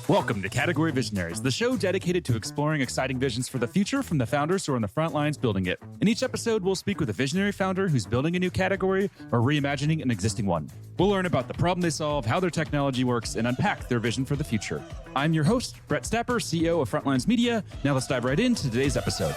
Welcome to Category Visionaries, the show dedicated to exploring exciting visions for the future from the founders who are on the front lines building it. In each episode, we'll speak with a visionary founder who's building a new category or reimagining an existing one. We'll learn about the problem they solve, how their technology works, and unpack their vision for the future. I'm your host, Brett Stapper, CEO of Frontlines Media. Now let's dive right into today's episode.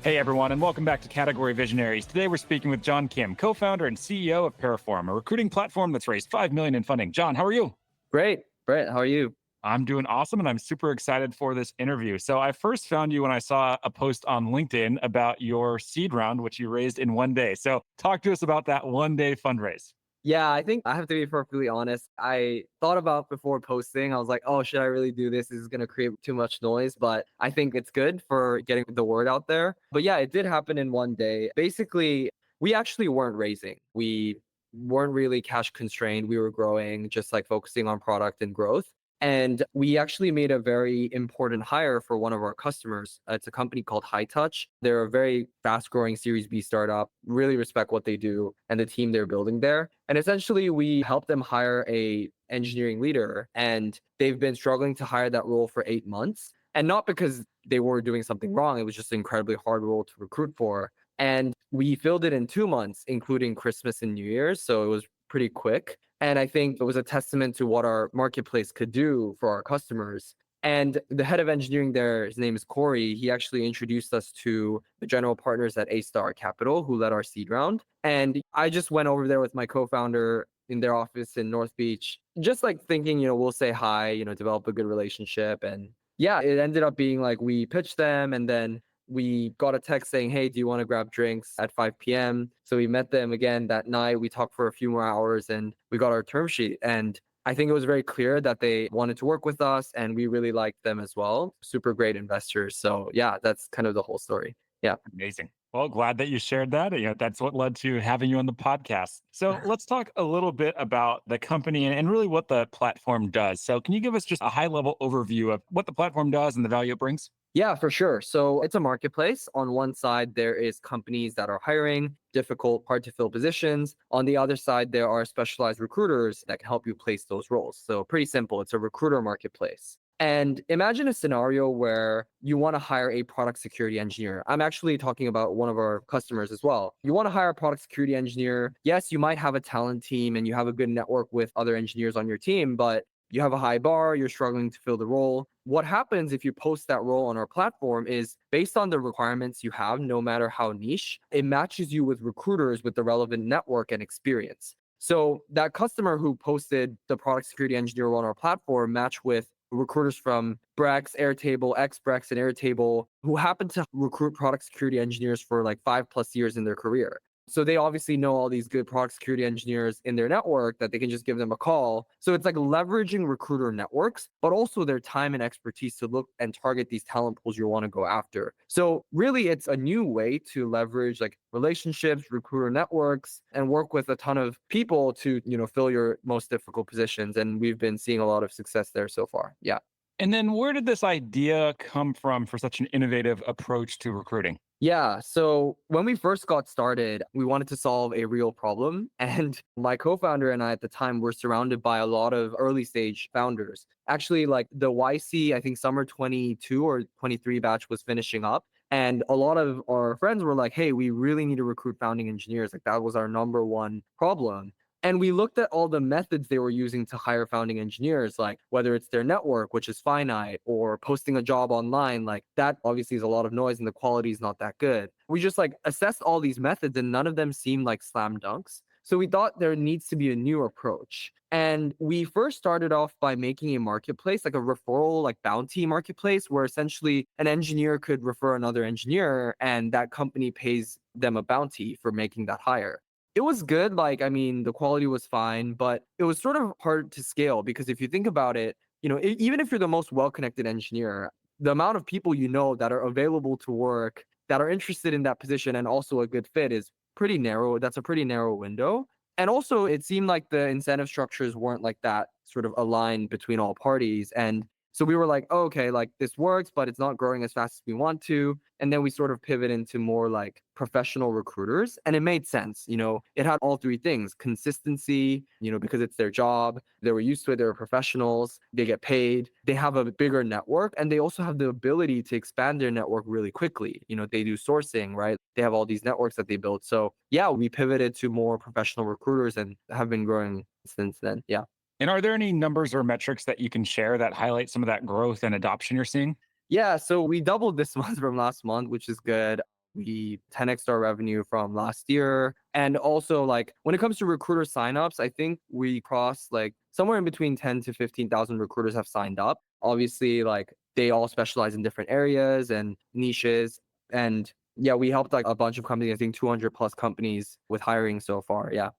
Hey everyone, and welcome back to Category Visionaries. Today we're speaking with John Kim, co-founder and CEO of Paraform, a recruiting platform that's raised $5 million in funding. John, how are you? Great. Brett, how are you? I'm doing awesome, and I'm super excited for this interview. So I first found you when I saw a post on LinkedIn about your seed round, which you raised in one day. So talk to us about that one-day fundraise. Yeah, I think I have to be perfectly honest. I thought about before posting, I was like, oh, should I really do this? This is going to create too much noise, but I think it's good for getting the word out there. But yeah, it did happen in one day. Basically, we actually weren't raising. We weren't really cash constrained. We were growing, just like focusing on product and growth. And we actually made a very important hire for one of our customers. It's a company called High Touch. They're a very fast growing Series B startup, really respect what they do and the team they're building there. And essentially we helped them hire a engineering leader, and they've been struggling to hire that role for 8 months. And not because they were doing something wrong. It was just an incredibly hard role to recruit for. And we filled it in 2 months, including Christmas and New Year's. So it was pretty quick. And I think it was a testament to what our marketplace could do for our customers. And the head of engineering there, his name is Corey. He actually introduced us to the general partners at A-Star Capital, who led our seed round. And I just went over there with my co-founder in their office in North Beach, just like thinking, we'll say hi, develop a good relationship. And yeah, it ended up being like we pitched them, and then we got a text saying, hey, do you want to grab drinks at 5 p.m.? So we met them again that night. We talked for a few more hours and we got our term sheet. And I think it was very clear that they wanted to work with us, and we really liked them as well. Super great investors. So yeah, that's kind of the whole story. Yeah. Amazing. Well, glad that you shared that. That's what led to having you on the podcast. So let's talk a little bit about the company and really what the platform does. So can you give us just a high level overview of what the platform does and the value it brings? Yeah, for sure. So it's a marketplace. On one side, there is companies that are hiring difficult, hard to fill positions. On the other side, there are specialized recruiters that can help you place those roles. So pretty simple. It's a recruiter marketplace. And imagine a scenario where you want to hire a product security engineer. I'm actually talking about one of our customers as well. You want to hire a product security engineer. Yes, you might have a talent team and you have a good network with other engineers on your team, but you have a high bar, you're struggling to fill the role. What happens if you post that role on our platform is based on the requirements you have, no matter how niche, it matches you with recruiters with the relevant network and experience. So that customer who posted the product security engineer role on our platform matched with recruiters from Brex, Airtable, Xbrex, and Airtable who happen to recruit product security engineers for like 5+ years in their career. So they obviously know all these good product security engineers in their network that they can just give them a call. So it's like leveraging recruiter networks, but also their time and expertise to look and target these talent pools you want to go after. So really, it's a new way to leverage like relationships, recruiter networks, and work with a ton of people to, fill your most difficult positions. And we've been seeing a lot of success there so far. Yeah. And then where did this idea come from for such an innovative approach to recruiting? Yeah. So when we first got started, we wanted to solve a real problem. And my co-founder and I at the time were surrounded by a lot of early stage founders. Actually, like the YC, I think summer 22 or 23 batch was finishing up. And a lot of our friends were like, hey, we really need to recruit founding engineers. Like that was our number one problem. And we looked at all the methods they were using to hire founding engineers, like whether it's their network, which is finite, or posting a job online, like that obviously is a lot of noise and the quality is not that good. We just like assessed all these methods and none of them seemed like slam dunks. So we thought there needs to be a new approach. And we first started off by making a marketplace, like a referral, like bounty marketplace, where essentially an engineer could refer another engineer and that company pays them a bounty for making that hire. It was good. The quality was fine, but it was sort of hard to scale because if you think about it, even if you're the most well-connected engineer, the amount of people that are available to work, that are interested in that position and also a good fit is pretty narrow. That's a pretty narrow window. And also it seemed like the incentive structures weren't like that sort of aligned between all parties. And So we were like, oh, okay, like this works, but it's not growing as fast as we want to. And then we sort of pivot into more like professional recruiters. And it made sense. It had all three things: consistency, because it's their job. They were used to it. They were professionals. They get paid. They have a bigger network. And they also have the ability to expand their network really quickly. They do sourcing, right? They have all these networks that they built. So yeah, we pivoted to more professional recruiters and have been growing since then. Yeah. And are there any numbers or metrics that you can share that highlight some of that growth and adoption you're seeing? Yeah, so we doubled this month from last month, which is good. We 10x our revenue from last year. And also, like, when it comes to recruiter signups, I think we crossed like somewhere in between 10 to 15,000 recruiters have signed up. Obviously, like, they all specialize in different areas and niches. And yeah, we helped like a bunch of companies, I think 200 plus companies with hiring so far. Yeah.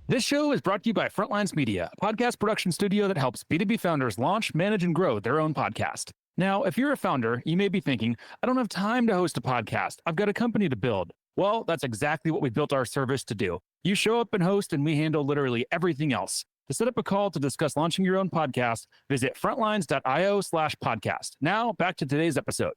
This show is brought to you by Frontlines Media, a podcast production studio that helps B2B founders launch, manage, and grow their own podcast. Now, if you're a founder, you may be thinking, I don't have time to host a podcast. I've got a company to build. Well, that's exactly what we built our service to do. You show up and host, and we handle literally everything else. To set up a call to discuss launching your own podcast, visit frontlines.io/podcast. Now, back to today's episode.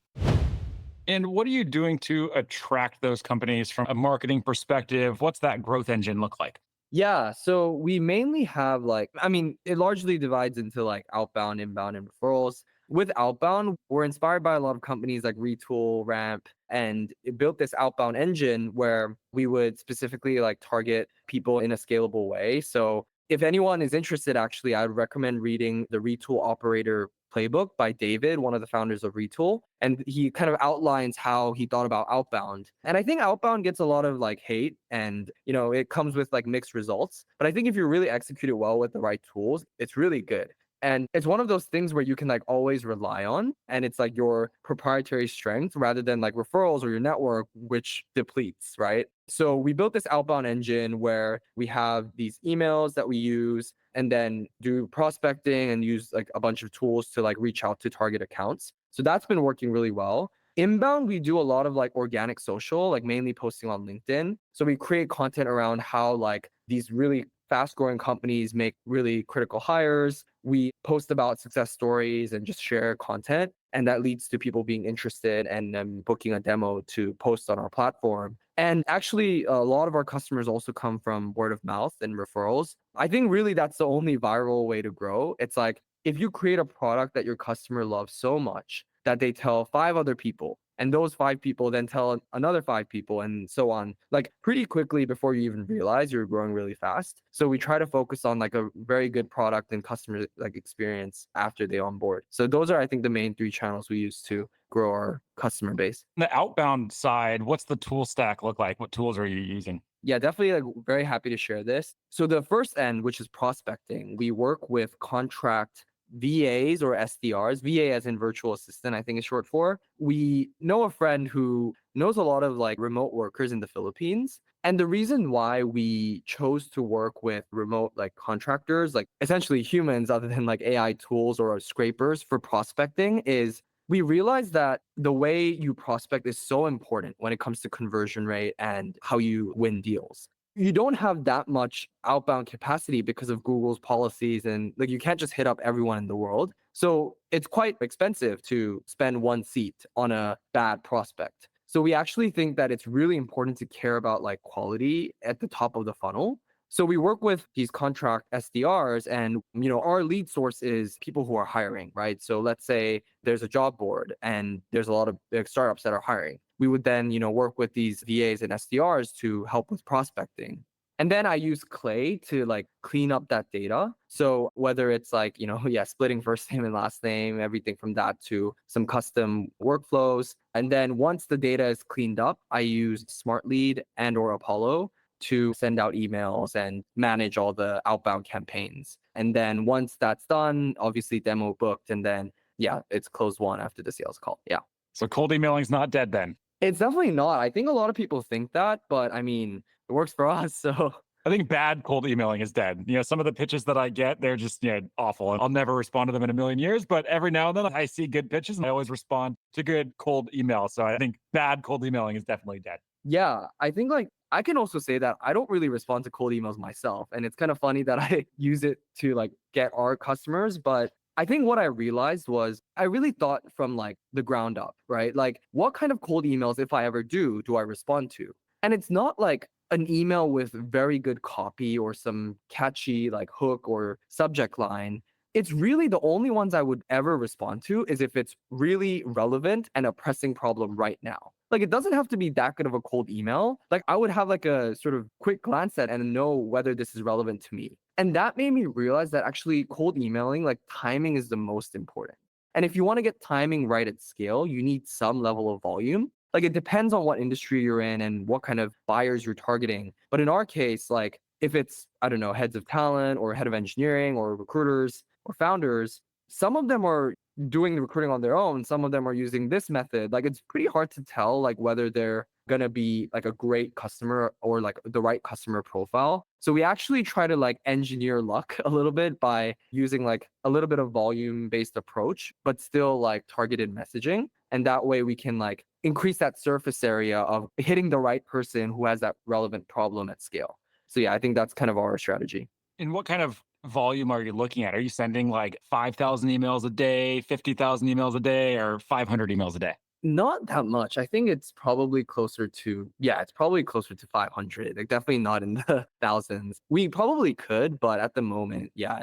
And what are you doing to attract those companies from a marketing perspective? What's that growth engine look like? Yeah, so we mainly have like, I mean, it largely divides into like outbound, inbound, and referrals. With outbound, we're inspired by a lot of companies like Retool, Ramp, and it built this outbound engine where we would specifically like target people in a scalable way. So if anyone is interested, actually, I would recommend reading the Retool Operator Playbook by David, one of the founders of Retool. And he kind of outlines how he thought about outbound. And I think outbound gets a lot of like hate and, it comes with like mixed results. But I think if you really execute it well with the right tools, it's really good. And it's one of those things where you can like always rely on, and it's like your proprietary strength rather than like referrals or your network, which depletes, right? So we built this outbound engine where we have these emails that we use and then do prospecting and use like a bunch of tools to like reach out to target accounts. So that's been working really well. Inbound, we do a lot of like organic social, like mainly posting on LinkedIn. So we create content around how like these really fast growing companies make really critical hires. We post about success stories and just share content. And that leads to people being interested and booking a demo to post on our platform. And actually, a lot of our customers also come from word of mouth and referrals. I think really that's the only viral way to grow. It's like if you create a product that your customer loves so much that they tell 5 other people, and those 5 people then tell another 5 people, and so on, like pretty quickly before you even realize you're growing really fast. So we try to focus on like a very good product and customer like experience after they onboard. So those are, I think, the main 3 channels we use to grow our customer base. The outbound side, what's the tool stack look like? What tools are you using? Yeah, definitely like very happy to share this. So the first end, which is prospecting, we work with contract VAs or SDRs, VA as in virtual assistant, I think is short for. We know a friend who knows a lot of like remote workers in the Philippines. And the reason why we chose to work with remote like contractors, like essentially humans other than like AI tools or scrapers for prospecting is we realized that the way you prospect is so important when it comes to conversion rate and how you win deals. You don't have that much outbound capacity because of Google's policies, and like you can't just hit up everyone in the world. So it's quite expensive to spend 1 seat on a bad prospect. So we actually think that it's really important to care about like quality at the top of the funnel. So we work with these contract SDRs, and our lead source is people who are hiring, right? So let's say there's a job board and there's a lot of big startups that are hiring. We would then, work with these VAs and SDRs to help with prospecting. And then I use Clay to like clean up that data. So whether it's like, yeah, splitting first name and last name, everything from that to some custom workflows. And then once the data is cleaned up, I use Smart Lead and or Apollo to send out emails and manage all the outbound campaigns. And then once that's done, obviously demo booked, and then yeah, it's closed one after the sales call. Yeah. So cold emailing is not dead then. It's definitely not. I think a lot of people think that, but I mean, it works for us. So I think bad cold emailing is dead. Some of the pitches that I get, they're just awful. And I'll never respond to them in a million years. But every now and then I see good pitches and I always respond to good cold email. So I think bad cold emailing is definitely dead. yeah, I think like I can also say that I don't really respond to cold emails myself. And it's kind of funny that I use it to like get our customers, but I think what I realized was I really thought from like the ground up, right? Like, what kind of cold emails, if I ever do I respond to? And it's not like an email with very good copy or some catchy like hook or subject line. It's really the only ones I would ever respond to is if it's really relevant and a pressing problem right now. Like, it doesn't have to be that good of a cold email. Like, I would have like a sort of quick glance at and know whether this is relevant to me. And that made me realize that actually cold emailing, like timing is the most important. And if you want to get timing right at scale, you need some level of volume. Like, it depends on what industry you're in and what kind of buyers you're targeting. But in our case, like if it's, I don't know, heads of talent or head of engineering or recruiters or founders, some of them are doing the recruiting on their own. Some of them are using this method. Like, it's pretty hard to tell like whether they're gonna be like a great customer or like the right customer profile. So we actually try to like engineer luck a little bit by using like a little bit of volume based approach, but still like targeted messaging. And that way we can like increase that surface area of hitting the right person who has that relevant problem at scale. So yeah, I think that's kind of our strategy. And what kind of volume are you looking at? Are you sending like 5,000 emails a day, 50,000 emails a day, or 500 emails a day? Not that much. I think it's probably closer to, yeah, it's probably closer to 500. Like, definitely not in the thousands. We probably could, but at the moment, yeah,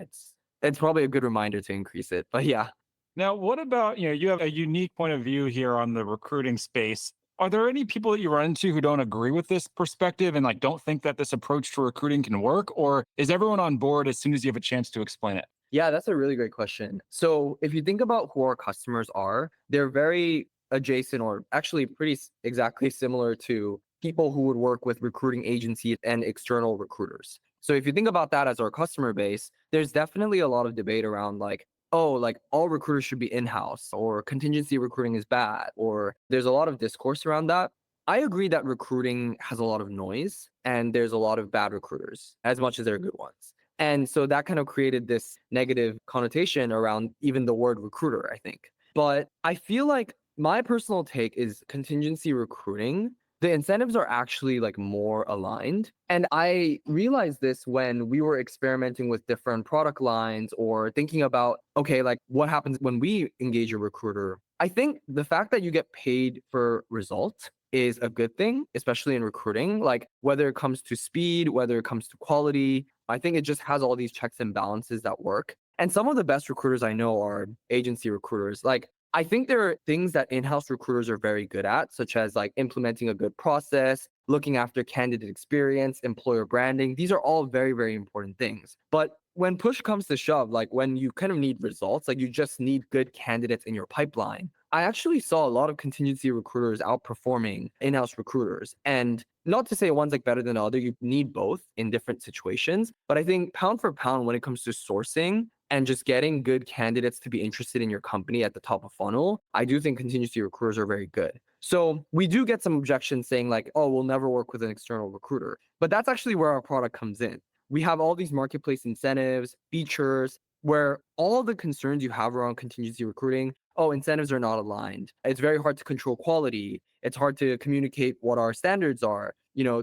it's probably a good reminder to increase it. But yeah. Now, what about, you have a unique point of view here on the recruiting space. Are there any people that you run into who don't agree with this perspective and like don't think that this approach to recruiting can work? Or is everyone on board as soon as you have a chance to explain it? Yeah, that's a really great question. So, if you think about who our customers are, they're very adjacent or actually pretty exactly similar to people who would work with recruiting agencies and external recruiters. So, if you think about that as our customer base, there's definitely a lot of debate around like, oh, like all recruiters should be in-house or contingency recruiting is bad, or there's a lot of discourse around that. I agree that recruiting has a lot of noise and there's a lot of bad recruiters as much as there are good ones. And so that kind of created this negative connotation around even the word recruiter, I think. But I feel like my personal take is contingency recruiting. The incentives are actually like more aligned. And I realized this when we were experimenting with different product lines or thinking about, okay, like what happens when we engage a recruiter? I think the fact that you get paid for results is a good thing, especially in recruiting. Like, whether it comes to speed, whether it comes to quality, I think it just has all these checks and balances that work. And some of the best recruiters I know are agency recruiters. Like, I think there are things that in-house recruiters are very good at, such as like implementing a good process, looking after candidate experience, employer branding. These are all very, very important things. But when push comes to shove, like when you kind of need results, like you just need good candidates in your pipeline. I actually saw a lot of contingency recruiters outperforming in-house recruiters. And not to say one's like better than the other, you need both in different situations. But I think pound for pound, when it comes to sourcing and just getting good candidates to be interested in your company at the top of funnel, I do think contingency recruiters are very good. So we do get some objections saying like, oh, we'll never work with an external recruiter. But that's actually where our product comes in. We have all these marketplace incentives, features, where all the concerns you have around contingency recruiting, oh, incentives are not aligned. It's very hard to control quality. It's hard to communicate what our standards are.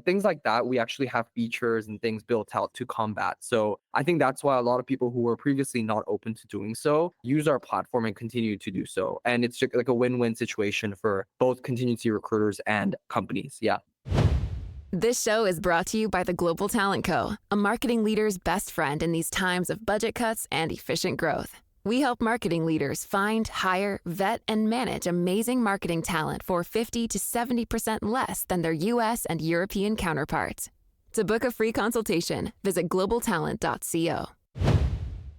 Things like that. We actually have features and things built out to combat. So I think that's why a lot of people who were previously not open to doing so use our platform and continue to do so. And it's just like a win-win situation for both contingency recruiters and companies. Yeah. This show is brought to you by the Global Talent Co., a marketing leader's best friend in these times of budget cuts and efficient growth. We help marketing leaders find, hire, vet, and manage amazing marketing talent for 50 to 70% less than their US and European counterparts. To book a free consultation, visit globaltalent.co.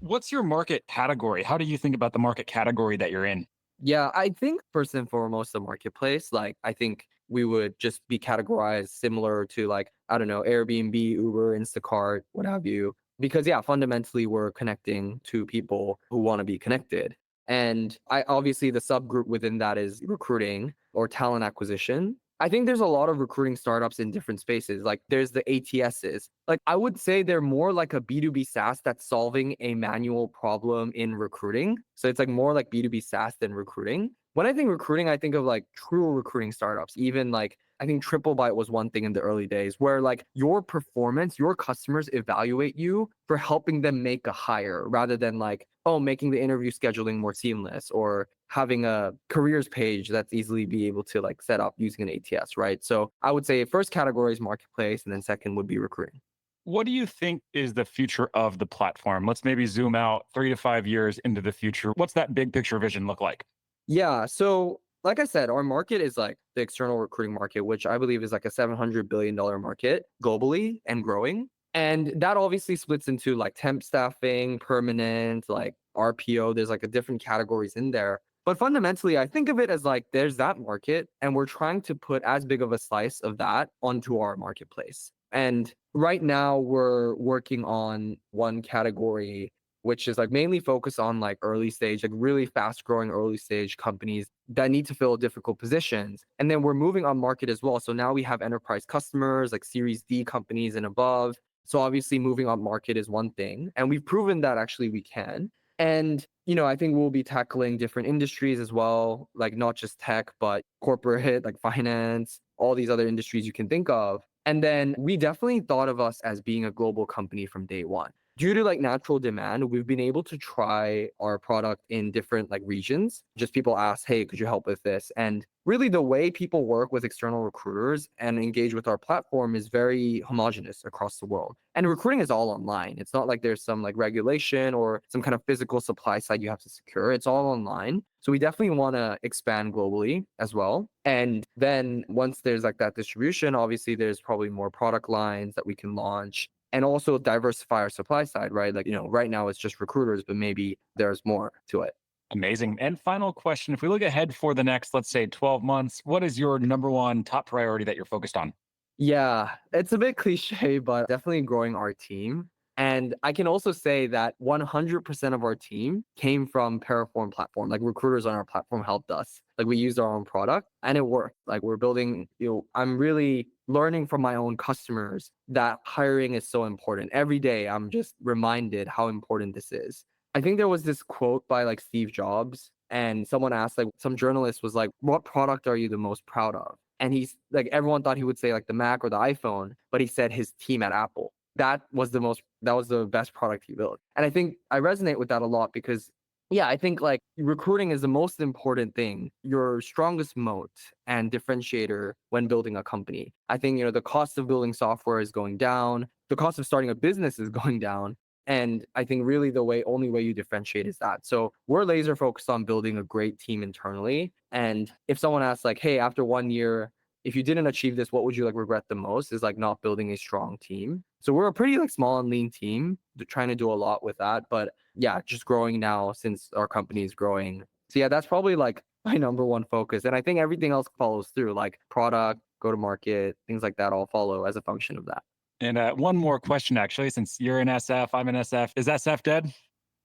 What's your market category? How do you think about the market category that you're in? Yeah, I think first and foremost, the marketplace, like I think we would just be categorized similar to like, I don't know, Airbnb, Uber, Instacart, what have you. Because yeah, fundamentally we're connecting to people who want to be connected. And I obviously the subgroup within that is recruiting or talent acquisition. I think there's a lot of recruiting startups in different spaces. Like there's the ATSs. Like I would say they're more like a B2B SaaS that's solving a manual problem in recruiting. So it's like more like B2B SaaS than recruiting. When I think recruiting, I think of like true recruiting startups, even like I think triple bite was one thing in the early days where like your performance, your customers evaluate you for helping them make a hire rather than like, oh, making the interview scheduling more seamless or having a careers page that's easily be able to like set up using an ATS, right? So I would say first category is marketplace and then second would be recruiting. What do you think is the future of the platform? Let's maybe zoom out 3 to 5 years into the future. What's that big picture vision look like? Yeah. So, like I said, our market is like the external recruiting market, which I believe is like a $700 billion market globally and growing. And that obviously splits into like temp staffing, permanent, like RPO. There's like a different categories in there. But fundamentally, I think of it as like there's that market, and we're trying to put as big of a slice of that onto our marketplace. And right now, we're working on one category which is like mainly focused on like early stage, like really fast growing early stage companies that need to fill difficult positions. And then we're moving on market as well. So now we have enterprise customers, like Series D companies and above. So obviously moving on market is one thing. And we've proven that actually we can. And, I think we'll be tackling different industries as well, like not just tech, but corporate, like finance, all these other industries you can think of. And then we definitely thought of us as being a global company from day one. Due to like natural demand, we've been able to try our product in different like regions. Just people ask, hey, could you help with this? And really the way people work with external recruiters and engage with our platform is very homogenous across the world. And recruiting is all online. It's not like there's some like regulation or some kind of physical supply side you have to secure. It's all online. So we definitely want to expand globally as well. And then once there's like that distribution, obviously there's probably more product lines that we can launch and also diversify our supply side, right? Like, right now it's just recruiters, but maybe there's more to it. Amazing. And final question, if we look ahead for the next, let's say 12 months, what is your number one top priority that you're focused on? Yeah, it's a bit cliche, but definitely growing our team. And I can also say that 100% of our team came from Paraform platform. Like recruiters on our platform helped us. Like we used our own product and it worked. Like we're building, I'm really learning from my own customers that hiring is so important. Every day I'm just reminded how important this is. I think there was this quote by like Steve Jobs and someone asked, like some journalist was like, what product are you the most proud of? And he's like, everyone thought he would say like the Mac or the iPhone, but he said his team at Apple. That was the best product he built. And I think I resonate with that a lot because yeah, I think like recruiting is the most important thing, your strongest moat and differentiator when building a company. I think, the cost of building software is going down. The cost of starting a business is going down. And I think really only way you differentiate is that. So we're laser focused on building a great team internally. And if someone asks like, hey, after 1 year, if you didn't achieve this, what would you like regret the most is like not building a strong team. So we're a pretty like small and lean team trying to do a lot with that. But yeah, just growing now since our company is growing. So yeah, that's probably like my number one focus. And I think everything else follows through, like product, go to market, things like that all follow as a function of that. And one more question, actually, since you're in SF, I'm in SF. Is SF dead?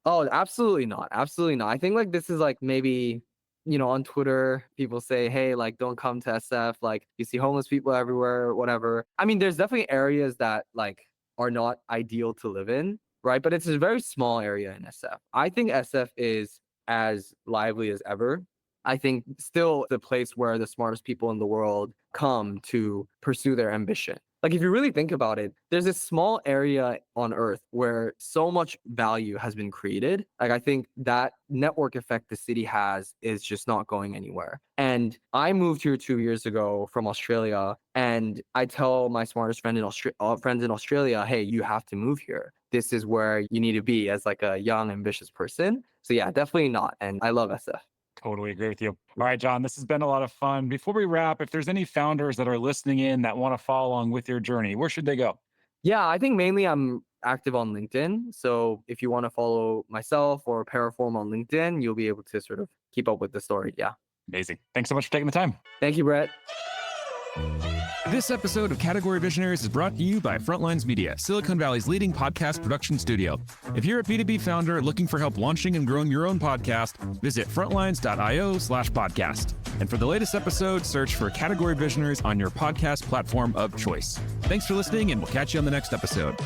Oh, absolutely not. Absolutely not. I think like this is like maybe, on Twitter, people say, hey, like don't come to SF. Like you see homeless people everywhere, whatever. I mean, there's definitely areas that like are not ideal to live in, right? But it's a very small area in SF. I think SF is as lively as ever. I think still the place where the smartest people in the world come to pursue their ambition. Like if you really think about it, there's this small area on Earth where so much value has been created. Like I think that network effect the city has is just not going anywhere. And I moved here 2 years ago from Australia, and I tell my smartest friends in Australia, hey, you have to move here. This is where you need to be as like a young, ambitious person. So yeah, definitely not. And I love SF. Totally agree with you. All right, John, this has been a lot of fun. Before we wrap, if there's any founders that are listening in that want to follow along with your journey, where should they go? Yeah, I think mainly I'm active on LinkedIn. So if you want to follow myself or Paraform on LinkedIn, you'll be able to sort of keep up with the story. Yeah. Amazing. Thanks so much for taking the time. Thank you, Brett. This episode of Category Visionaries is brought to you by Frontlines Media, Silicon Valley's leading podcast production studio. If you're a B2B founder looking for help launching and growing your own podcast, visit frontlines.io/podcast. And for the latest episode, search for Category Visionaries on your podcast platform of choice. Thanks for listening, and we'll catch you on the next episode.